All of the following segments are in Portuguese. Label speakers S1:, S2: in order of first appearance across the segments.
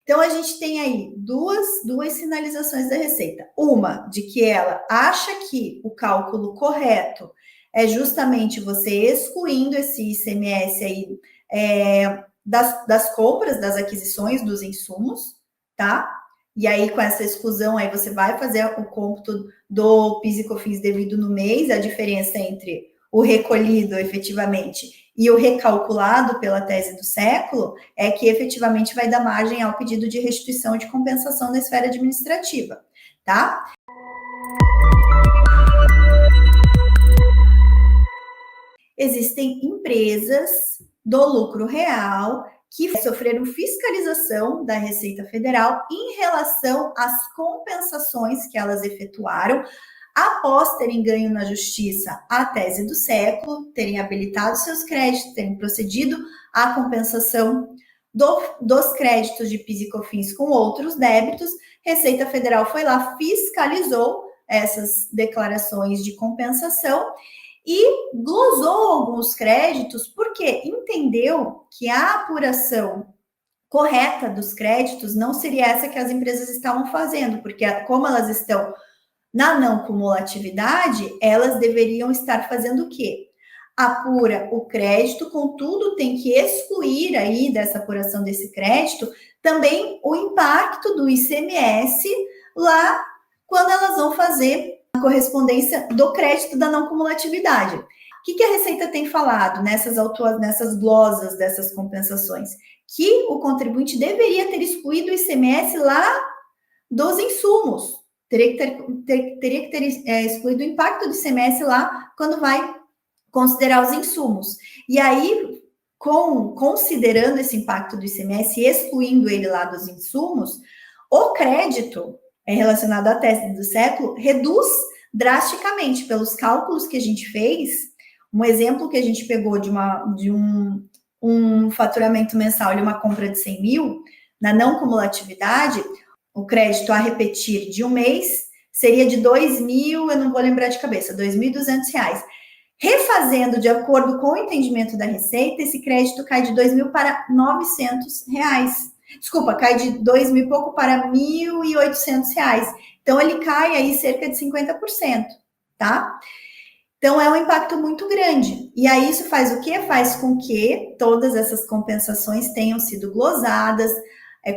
S1: Então, a gente tem aí duas sinalizações da Receita. Uma, de que ela acha que o cálculo correto é justamente você excluindo esse ICMS aí das compras, das aquisições dos insumos, tá? E aí, com essa exclusão, aí você vai fazer o cômputo do PIS e COFINS devido no mês, a diferença entre o recolhido efetivamente e o recalculado pela tese do século é que efetivamente vai dar margem ao pedido de restituição de compensação na esfera administrativa, tá? Existem empresas do lucro real que sofreram fiscalização da Receita Federal em relação às compensações que elas efetuaram após terem ganho na justiça a tese do século, terem habilitado seus créditos, terem procedido à compensação dos créditos de PIS e COFINS com outros débitos, Receita Federal foi lá, fiscalizou essas declarações de compensação e glosou alguns créditos porque entendeu que a apuração correta dos créditos não seria essa que as empresas estavam fazendo, porque como elas estão na não cumulatividade, elas deveriam estar fazendo o quê? Apura o crédito, contudo, tem que excluir aí dessa apuração desse crédito também o impacto do ICMS lá quando elas vão fazer a correspondência do crédito da não cumulatividade. O que a Receita tem falado nessas glosas dessas compensações? Que o contribuinte deveria ter excluído o ICMS lá dos insumos. Teria que ter excluído o impacto do ICMS lá quando vai considerar os insumos. E aí, considerando esse impacto do ICMS e excluindo ele lá dos insumos, o crédito relacionado à tese do século reduz drasticamente pelos cálculos que a gente fez. Um exemplo que a gente pegou de um faturamento mensal de uma compra de 100 mil, na não cumulatividade, o crédito a repetir de um mês seria de 2.000, eu não vou lembrar de cabeça, R$ 2.200. Refazendo de acordo com o entendimento da Receita, esse crédito cai de 2.000 para R$ 900. Desculpa, cai de 2.000 e pouco para R$ 1.800. Então, ele cai aí cerca de 50%, tá? Então, é um impacto muito grande. E aí, isso faz o quê? Faz com que todas essas compensações tenham sido glosadas,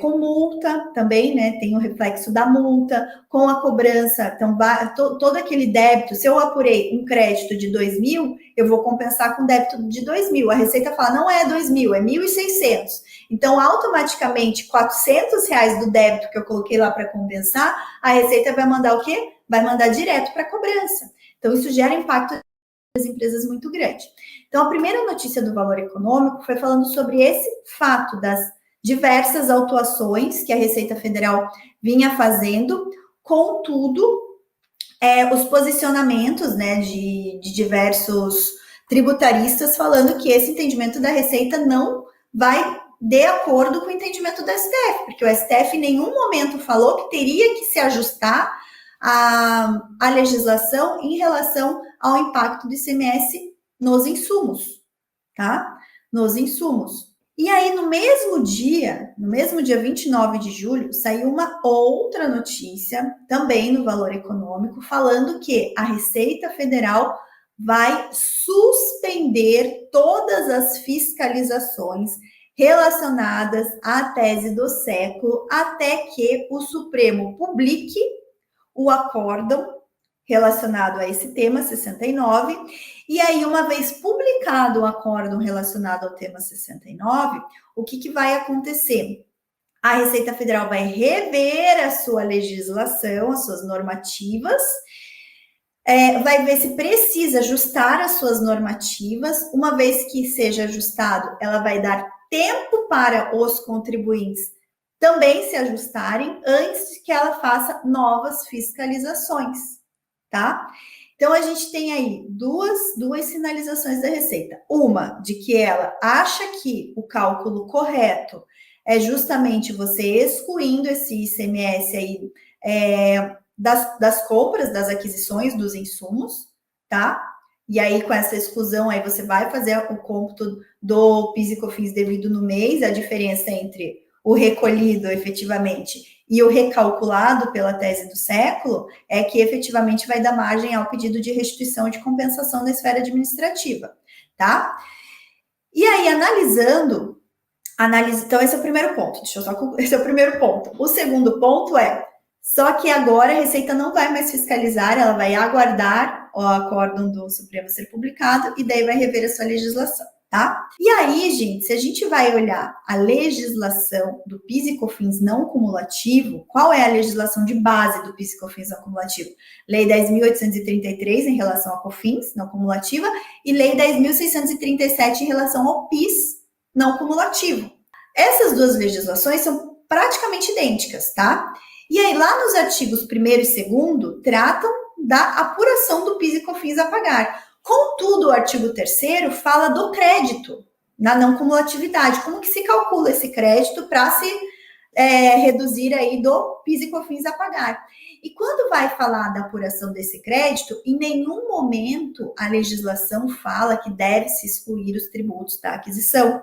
S1: com multa também, né? Tem o reflexo da multa, com a cobrança, então, todo aquele débito, se eu apurei um crédito de 2.000, eu vou compensar com débito de 2.000. A Receita fala, não é 2.000, é 1.600. Então, automaticamente, R$ 400 do débito que eu coloquei lá para compensar, a Receita vai mandar o quê? Vai mandar direto para a cobrança. Então, isso gera impacto nas empresas muito grande. Então, a primeira notícia do Valor Econômico foi falando sobre esse fato das diversas autuações que a Receita Federal vinha fazendo, contudo, os posicionamentos, né, de diversos tributaristas falando que esse entendimento da Receita não vai de acordo com o entendimento do STF, porque o STF em nenhum momento falou que teria que se ajustar a legislação em relação ao impacto do ICMS nos insumos, tá? Nos insumos. E aí, no mesmo dia 29 de julho, saiu uma outra notícia, também no Valor Econômico, falando que a Receita Federal vai suspender todas as fiscalizações relacionadas à tese do século até que o Supremo publique o acórdão relacionado a esse tema 69, e aí, uma vez publicado o acórdão relacionado ao tema 69, o que vai acontecer? A Receita Federal vai rever a sua legislação, as suas normativas, vai ver se precisa ajustar as suas normativas. Uma vez que seja ajustado, ela vai dar tempo para os contribuintes também se ajustarem antes que ela faça novas fiscalizações, tá? Então, a gente tem aí duas sinalizações da Receita. Uma, de que ela acha que o cálculo correto é justamente você excluindo esse ICMS aí das compras, das aquisições dos insumos, tá? E aí, com essa exclusão, aí você vai fazer o cômputo do PIS e COFINS devido no mês, a diferença entre o recolhido efetivamente e o recalculado pela tese do século, é que efetivamente vai dar margem ao pedido de restituição e de compensação na esfera administrativa, tá? E aí, então esse é o primeiro ponto, esse é o primeiro ponto. O segundo ponto é, só que agora a Receita não vai mais fiscalizar, ela vai aguardar o acórdão do Supremo ser publicado e daí vai rever a sua legislação, tá? E aí, gente, se a gente vai olhar a legislação do PIS e COFINS não cumulativo, qual é a legislação de base do PIS e COFINS não cumulativo? Lei 10.833 em relação a COFINS não cumulativa e Lei 10.637 em relação ao PIS não cumulativo. Essas duas legislações são praticamente idênticas, tá? E aí, lá nos artigos 1º e 2º, tratam da apuração do PIS e COFINS a pagar. Contudo, o artigo 3º fala do crédito na não cumulatividade. Como que se calcula esse crédito para se reduzir aí do PIS e COFINS a pagar? E quando vai falar da apuração desse crédito, em nenhum momento a legislação fala que deve-se excluir os tributos da aquisição,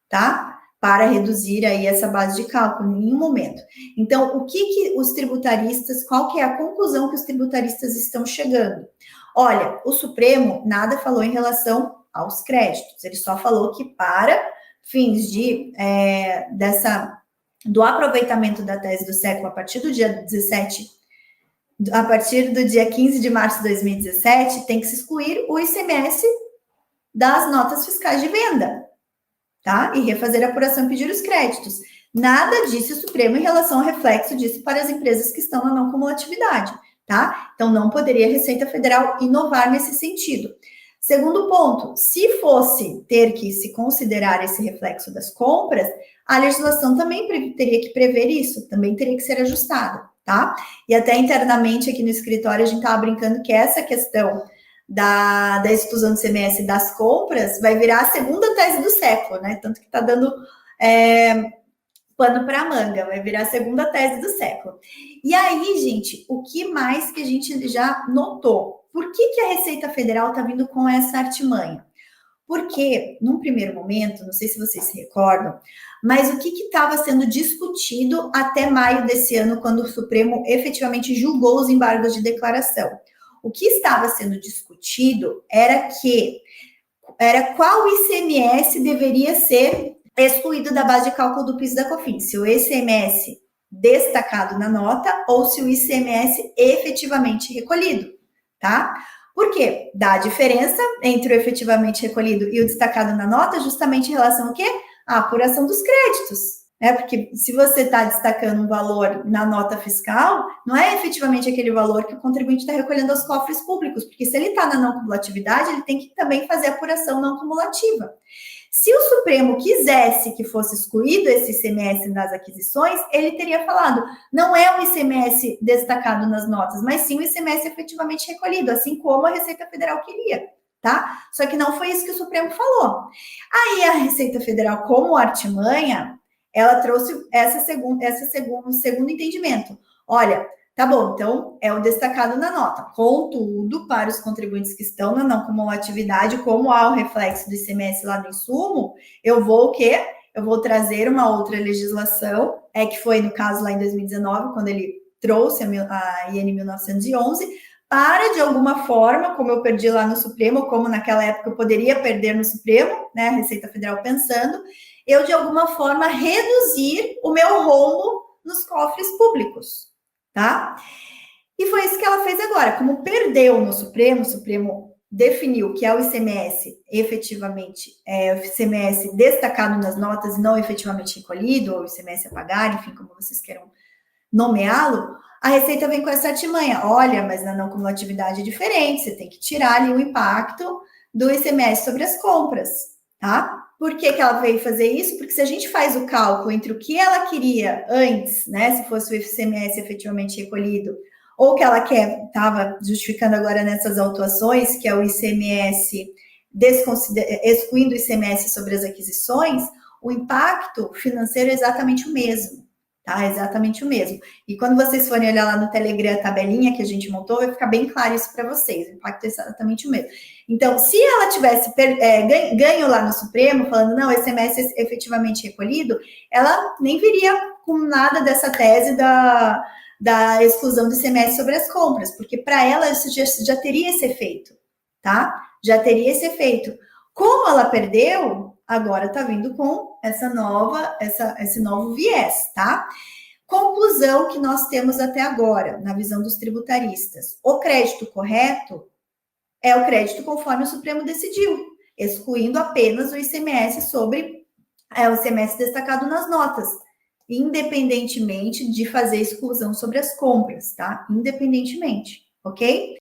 S1: tá? Para reduzir aí essa base de cálculo, em nenhum momento. Então, o que os tributaristas, qual que é a conclusão que os tributaristas estão chegando? Olha, o Supremo nada falou em relação aos créditos, ele só falou que para fins do aproveitamento da tese do século a partir do dia 15 de março de 2017, tem que se excluir o ICMS das notas fiscais de venda, tá? E refazer a apuração e pedir os créditos. Nada disse o Supremo em relação ao reflexo disso para as empresas que estão na não cumulatividade, tá? Então, não poderia a Receita Federal inovar nesse sentido. Segundo ponto, se fosse ter que se considerar esse reflexo das compras, a legislação também teria que prever isso, também teria que ser ajustada, tá? E até internamente aqui no escritório a gente estava brincando que essa questão da exclusão do ICMS das compras vai virar a segunda tese do século, né? Tanto que está dando pano para manga, vai virar a segunda tese do século. E aí, gente, o que mais que a gente já notou? Por que a Receita Federal está vindo com essa artimanha? Porque, num primeiro momento, não sei se vocês se recordam, mas o que estava sendo discutido até maio desse ano, quando o Supremo efetivamente julgou os embargos de declaração? O que estava sendo discutido era qual ICMS deveria ser excluído da base de cálculo do PIS e da COFINS, se o ICMS destacado na nota ou se o ICMS efetivamente recolhido, tá? Por quê? Dá a diferença entre o efetivamente recolhido e o destacado na nota justamente em relação ao quê? À apuração dos créditos. Porque se você está destacando um valor na nota fiscal, não é efetivamente aquele valor que o contribuinte está recolhendo aos cofres públicos, porque se ele está na não cumulatividade, ele tem que também fazer a apuração não cumulativa. Se o Supremo quisesse que fosse excluído esse ICMS das aquisições, ele teria falado, não é o ICMS destacado nas notas, mas sim o ICMS efetivamente recolhido, assim como a Receita Federal queria, tá? Só que não foi isso que o Supremo falou. Aí a Receita Federal, como artimanha, ela trouxe segundo entendimento. Olha, tá bom, então é o destacado na nota. Contudo, para os contribuintes que estão na não cumulatividade, como há o reflexo do ICMS lá no insumo, eu vou o quê? Eu vou trazer uma outra legislação, que foi no caso lá em 2019, quando ele trouxe a IN 1911, para, de alguma forma, como eu perdi lá no Supremo, como naquela época eu poderia perder no Supremo, né, a Receita Federal pensando, eu, de alguma forma, reduzir o meu rombo nos cofres públicos, tá? E foi isso que ela fez agora. Como perdeu no Supremo, o Supremo definiu que é o ICMS efetivamente, o ICMS destacado nas notas e não efetivamente recolhido, ou o ICMS a pagar, enfim, como vocês queiram nomeá-lo, a Receita vem com essa artimanha. Olha, mas na não cumulatividade é diferente, você tem que tirar ali o impacto do ICMS sobre as compras, tá? Por que ela veio fazer isso? Porque se a gente faz o cálculo entre o que ela queria antes, né, se fosse o ICMS efetivamente recolhido, ou que ela estava justificando agora nessas autuações, que é o ICMS, excluindo o ICMS sobre as aquisições, o impacto financeiro é exatamente o mesmo, tá? Exatamente o mesmo. E quando vocês forem olhar lá no Telegram a tabelinha que a gente montou, vai ficar bem claro isso para vocês. O impacto é exatamente o mesmo. Então, se ela tivesse ganho lá no Supremo, falando, não, esse ICMS é efetivamente recolhido, ela nem viria com nada dessa tese da exclusão do ICMS sobre as compras, porque para ela isso já teria esse efeito, tá? Já teria esse efeito. Como ela perdeu, agora está vindo com esse novo viés, tá? Conclusão que nós temos até agora, na visão dos tributaristas. O crédito correto é o crédito conforme o Supremo decidiu, excluindo apenas o ICMS sobre o ICMS destacado nas notas, independentemente de fazer exclusão sobre as compras, tá? Independentemente, ok?